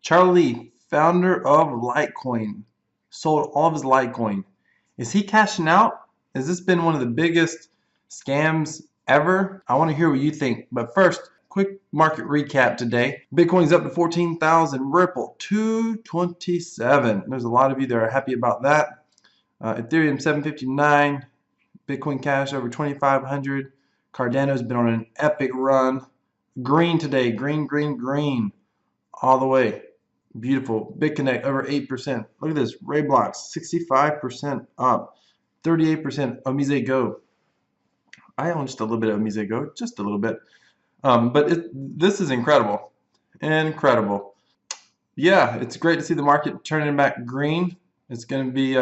Charlie Lee, founder of Litecoin, sold all of his Litecoin. Is he cashing out? Has this been one of the biggest scams ever? I want to hear what you think. But first, quick market recap today. Bitcoin's up to 14,000, Ripple 227. There's a lot of you that are happy about that. Ethereum 759, Bitcoin Cash over 2,500. Cardano's been on an epic run. Green today, green, green, green, all the way. Beautiful. Bitconnect over 8%. Look at this. Ray blocks 65% up. 38% Omise Go. I own just a little bit of Omise Go, just a little bit. But this is incredible. Incredible. Yeah, it's great to see the market turning back green. It's going to be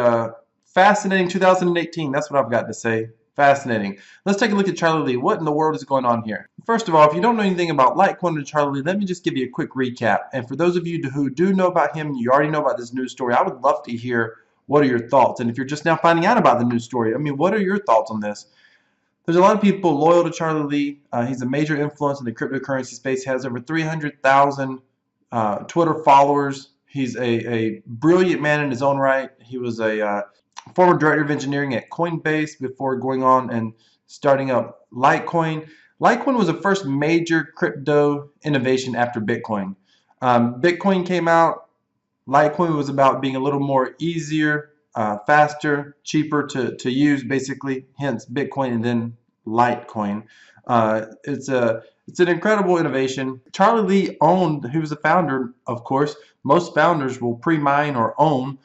fascinating 2018. That's what I've got to say. Fascinating. Let's take a look at Charlie Lee. What in the world is going on here? First of all, if you don't know anything about Litecoin and Charlie Lee, let me just give you a quick recap. And for those of you who do know about him, you already know about this news story. I would love to hear what are your thoughts. And if you're just now finding out about the news story, I mean, what are your thoughts on this? There's a lot of people loyal to Charlie Lee. He's a major influence in the cryptocurrency space. He has over 300,000 Twitter followers. He's a brilliant man in his own right. He was a former director of engineering at Coinbase before going on and starting up Litecoin. Litecoin was the first major crypto innovation after Bitcoin. Bitcoin came out. Litecoin was about being a little more easier, faster, cheaper to use, basically. Hence Bitcoin and then Litecoin. It's an incredible innovation. Charlie Lee owned, he was the founder, of course. Most founders will pre-mine or own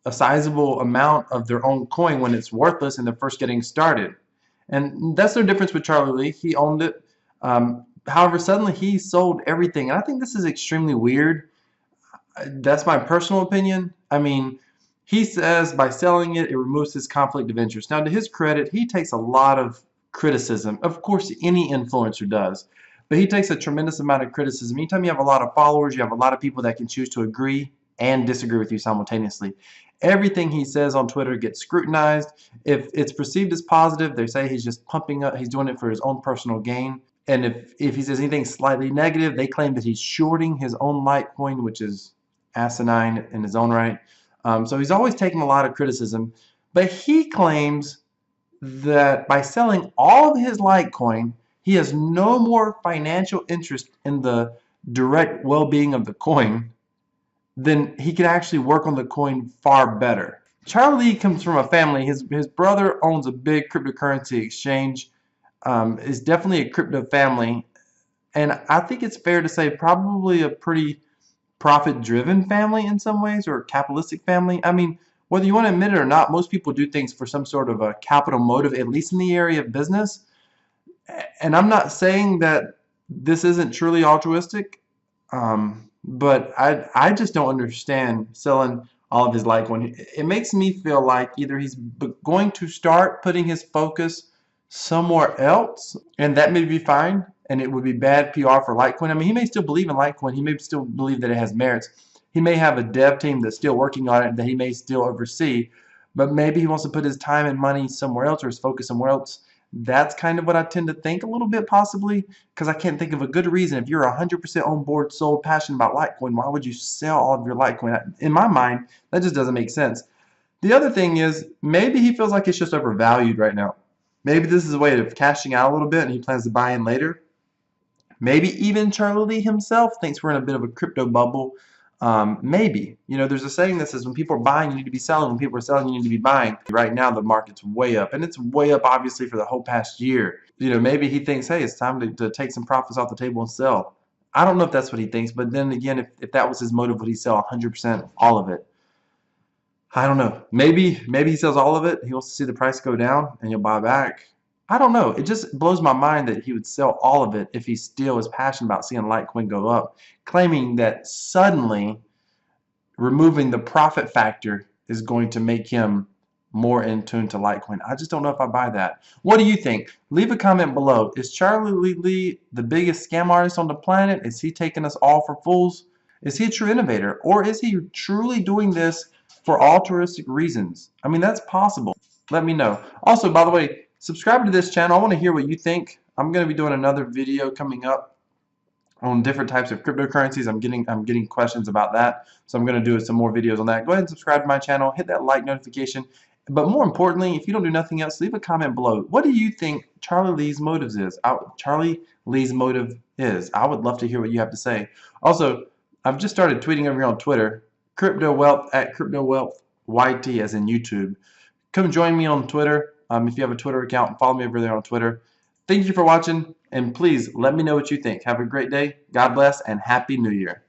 a sizable amount of their own coin when it's worthless and they're first getting started. And that's no difference with Charlie Lee. He owned it. However, suddenly he sold everything. And I think this is extremely weird. That's my personal opinion. I mean, he says by selling it, it removes his conflict of interest. Now, to his credit, he takes a lot of criticism. Of course, any influencer does. But he takes a tremendous amount of criticism. Anytime you have a lot of followers, you have a lot of people that can choose to agree and disagree with you simultaneously. Everything he says on Twitter gets scrutinized. If it's perceived as positive, they say he's just pumping up, he's doing it for his own personal gain. And if he says anything slightly negative, they claim that he's shorting his own Litecoin, which is asinine in his own right. So he's always taking a lot of criticism. But he claims that by selling all of his Litecoin, he has no more financial interest in the direct well-being of the coin, then he can actually work on the coin far better. Charlie Lee comes from a family. His brother owns a big cryptocurrency exchange. Is definitely a crypto family, and I think it's fair to say probably a pretty profit-driven family in some ways, or a capitalistic family. I mean, whether you want to admit it or not, most people do things for some sort of a capital motive, at least in the area of business. And I'm not saying that this isn't truly altruistic. But I just don't understand selling all of his Litecoin. It makes me feel like either he's going to start putting his focus somewhere else, and that may be fine, and it would be bad PR for Litecoin. I mean, he may still believe in Litecoin. He may still believe that it has merits. He may have a dev team that's still working on it that he may still oversee, but maybe he wants to put his time and money somewhere else or his focus somewhere else. That's kind of what I tend to think a little bit, possibly, because I can't think of a good reason. If you're 100% on board, sold, passionate about Litecoin, why would you sell all of your Litecoin? In my mind, that just doesn't make sense. The other thing is, maybe he feels like it's just overvalued right now. Maybe this is a way of cashing out a little bit and he plans to buy in later. Maybe even Charlie Lee himself thinks we're in a bit of a crypto bubble. Maybe. You know, there's a saying that says when people are buying, you need to be selling. When people are selling, you need to be buying. Right now, the market's way up. And it's way up, obviously, for the whole past year. You know, maybe he thinks, hey, it's time to take some profits off the table and sell. I don't know if that's what he thinks. But then again, if that was his motive, would he sell 100%, all of it? I don't know. Maybe he sells all of it. He wants to see the price go down and he'll buy back. I don't know. It just blows my mind that he would sell all of it if he still is passionate about seeing Litecoin go up, claiming that suddenly removing the profit factor is going to make him more in tune to Litecoin. I just don't know if I buy that. What do you think? Leave a comment below. Is Charlie Lee the biggest scam artist on the planet? Is he taking us all for fools? Is he a true innovator? Or is he truly doing this for altruistic reasons? I mean, that's possible. Let me know. Also, by the way, subscribe to this channel. I want to hear what you think. I'm going to be doing another video coming up on different types of cryptocurrencies. I'm getting questions about that, so I'm going to do some more videos on that. Go ahead and subscribe to my channel, hit that like notification, but more importantly, if you don't do nothing else, leave a comment below. What do you think Charlie Lee's motives is? Charlie Lee's motive is. I would love to hear what you have to say. Also, I've just started tweeting over here on Twitter, Crypto Wealth at Crypto Wealth YT as in YouTube. Come join me on Twitter. If you have a Twitter account, follow me over there on Twitter. Thank you for watching, and please let me know what you think. Have a great day. God bless, and Happy New Year.